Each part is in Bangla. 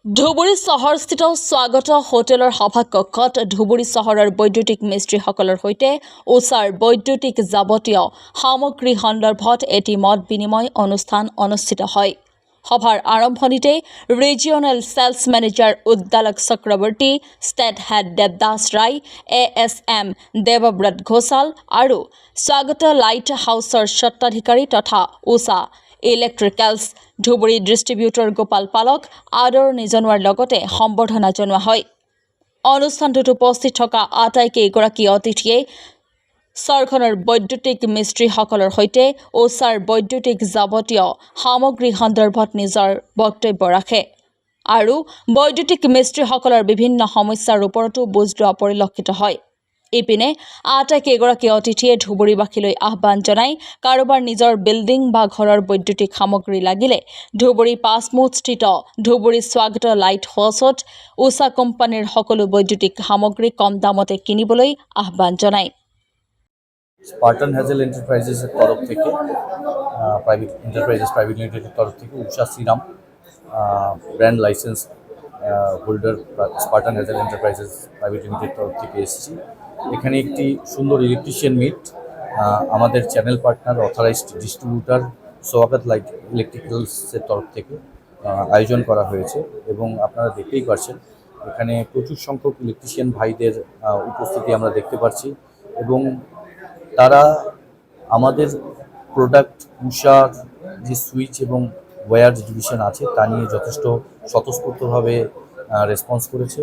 ধুবুৰী চহৰস্থিত স্বাগত হোটেলৰ সভাকক্ষত ধুবুৰী চহৰৰ বৈদ্যুতিক মিস্ত্ৰীসকলৰ সৈতে উষাৰ বৈদ্যুতিক যাৱতীয় সামগ্ৰী সন্দৰ্ভত এটি মত বিনিময় অনুষ্ঠান অনুষ্ঠিত হয়। সভাৰ আৰম্ভণিতে regional sales manager Uddalak Chakraborty, state head Debdas Roy, ASM Debabrata Ghoshal আৰু স্বাগত লাইট হাউচৰ স্বত্বাধিকাৰী তথা উষা ইলেক্ট্ৰিকেলছ ধুবুৰী ডিষ্ট্ৰিবিউটৰ গোপাল পালক আদৰণি জনোৱাৰ লগতে সম্বৰ্ধনা জনোৱা হয়। অনুষ্ঠানটোত উপস্থিত থকা আটাইকেইগৰাকী অতিথিয়ে চহৰখনৰ বৈদ্যুতিক মিস্ত্ৰীসকলৰ সৈতে উষাৰ বৈদ্যুতিক যাৱতীয় সামগ্ৰী সন্দৰ্ভত নিজৰ বক্তব্য ৰাখে আৰু বৈদ্যুতিক মিস্ত্ৰীসকলৰ বিভিন্ন সমস্যাৰ ওপৰতো বুজ লোৱা পৰিলক্ষিত হয়। ইপিনে আটাইকেইগৰাকী অতিথিয়ে ধুবুৰীবাসীলৈ আহ্বান জনাই কাৰোবাৰ নিজৰ বিল্ডিং বা ঘৰৰ বৈদ্যুতিক সামগ্ৰী লাগিলে ধুবুৰী পাঁচমুখস্থিত ধুবুৰী স্বাগত লাইট হাউচত উষা কোম্পানীৰ সকলো বৈদ্যুতিক সামগ্ৰী কম দামতে কিনিবলৈ আহ্বান জনায়। স্পার্টান হ্যাজেল এন্টারপ্রাইজেসের তরফ থেকে প্রাইভেট লিমিটেডের তরফ থেকে Usha Shriram brand licence holder Spartan Hazel Enterprises private লিমিটেডের তরফ থেকে এসেছি। এখানে একটি সুন্দর ইলেকট্রিশিয়ান মিট আমাদের channel partner authorised distributor Swagat light ইলেকট্রিক্যালসের তরফ থেকে আয়োজন করা হয়েছে এবং আপনারা দেখতেই পাচ্ছেন এখানে প্রচুর সংখ্যক ইলেকট্রিশিয়ান ভাইদের উপস্থিতি আমরা দেখতে পাচ্ছি এবং তারা আমাদের প্রোডাক্ট উষার যে সুইচ এবং ওয়্যার ডিভিশন আছে তা নিয়ে যথেষ্ট স্বতঃস্ফূর্তভাবে রেসপন্স করেছে।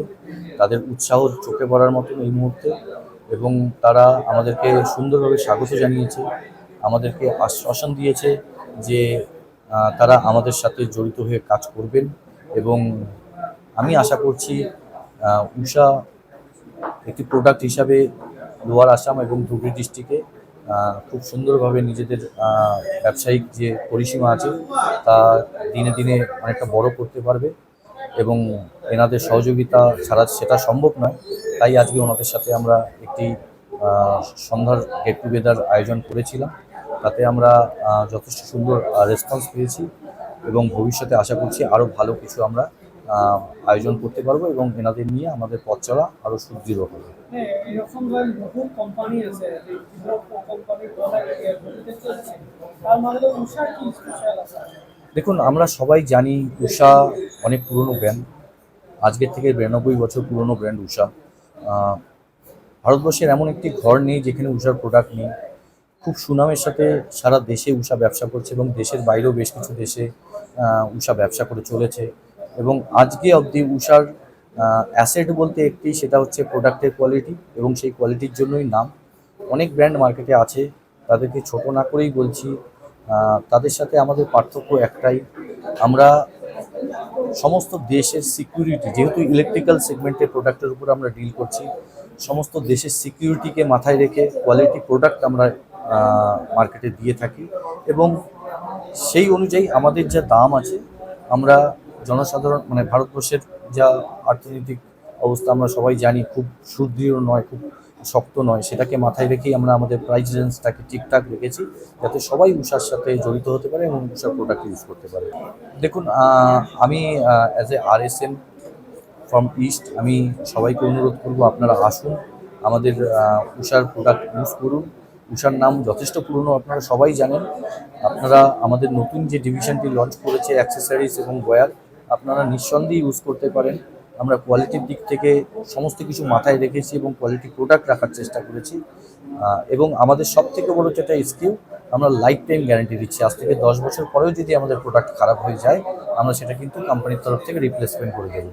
তাদের উৎসাহ চোখে পড়ার মতন এই মুহূর্তে এবং তারা আমাদেরকে সুন্দরভাবে স্বাগত জানিয়েছে, আমাদেরকে আশ্বাসন দিয়েছে যে তারা আমাদের সাথে জড়িত হয়ে কাজ করবেন এবং আমি আশা করছি উষা একটি প্রোডাক্ট হিসাবে লোয়ার আসাম এবং ধুবড়ী ডিস্ট্রিক্টে খুব সুন্দরভাবে নিজেদের ব্যবসায়িক যে পরিসীমা আছে তা দিনে দিনে অনেকটা বড় করতে পারবে এবং এনাদের সহযোগিতা ছাড়া সেটা সম্ভব নয়। তাই আজকে ওনাদের সাথে আমরা একটি সন্ধ্যার গেট টুগেদার আয়োজন করেছিলাম, তাতে আমরা যথেষ্ট সুন্দর রেসপন্স পেয়েছি এবং ভবিষ্যতে আশা করছি আরও ভালো কিছু আমরা আয়োজন করতে পারবো এবং এনাদের নিয়ে আমাদের পথ চলা আরও সুদৃঢ় হবে। দেখুন, আমরা সবাই জানি উষা অনেক পুরনো ব্র্যান্ড, আজকের থেকে 92 বছর পুরনো ব্র্যান্ড উষা। ভারতবর্ষের এমন একটি ঘর নেই যেখানে উষার প্রোডাক্ট নেই। খুব সুনামের সাথে সারা দেশে উষা ব্যবসা করছে এবং দেশের বাইরেও বেশ কিছু দেশে উষা ব্যবসা করে চলেছে এবং আজকে অবধি উষার অ্যাসেট বলতে একটি, সেটা হচ্ছে প্রোডাক্টের কোয়ালিটি এবং সেই কোয়ালিটির জন্যই নাম। অনেক ব্র্যান্ড মার্কেটে আছে, তাদেরকে ছোট না করেই বলছি, তাদের সাথে আমাদের পার্থক্য একটাই, আমরা সমস্ত দেশের সিকিউরিটি, যেহেতু ইলেকট্রিক্যাল সেগমেন্টের প্রোডাক্টের উপর আমরা ডিল করছি, সমস্ত দেশের সিকিউরিটিকে মাথায় রেখে কোয়ালিটি প্রোডাক্ট আমরা মার্কেটে দিয়ে থাকি এবং সেই অনুযায়ী আমাদের যা দাম আছে, আমরা জনসাধারণ মানে ভারতবর্ষের যা অর্থনৈতিক অবস্থা আমরা সবাই জানি খুব সুদৃঢ় নয়, খুব শক্ত নয়, সেটাকে মাথায় রেখেই আমরা আমাদের প্রাইস রেঞ্জটাকে ঠিকঠাক রেখেছি যাতে সবাই উষার সাথে জড়িত হতে পারে এবং উষার প্রোডাক্ট ইউজ করতে পারে। দেখুন, আমি as a RSM from east আমি সবাইকে অনুরোধ করব আপনারা আসুন, আমাদের উষার প্রোডাক্ট ইউজ করুন। উষার নাম যথেষ্ট পুরনো, আপনারা সবাই জানেন। আপনারা আমাদের নতুন যে ডিভিশনটি লঞ্চ করেছে অ্যাক্সেসরিজ এবং ওয়্যার, আপনারা নিঃসন্দেহে ইউজ করতে পারেন। আমরা কোয়ালিটির দিক থেকে সমস্ত কিছু মাথায় রেখেছি এবং কোয়ালিটি প্রোডাক্ট রাখার চেষ্টা করেছি এবং আমাদের সবথেকে বড় যেটা স্কিল, আমরা লাইফ টাইম গ্যারান্টি দিচ্ছি। আজ থেকে 10 বছর পরেও যদি আমাদের প্রোডাক্ট খারাপ হয়ে যায়, আমরা সেটা কিন্তু কোম্পানির তরফ থেকে রিপ্লেসমেন্ট করে দেবো।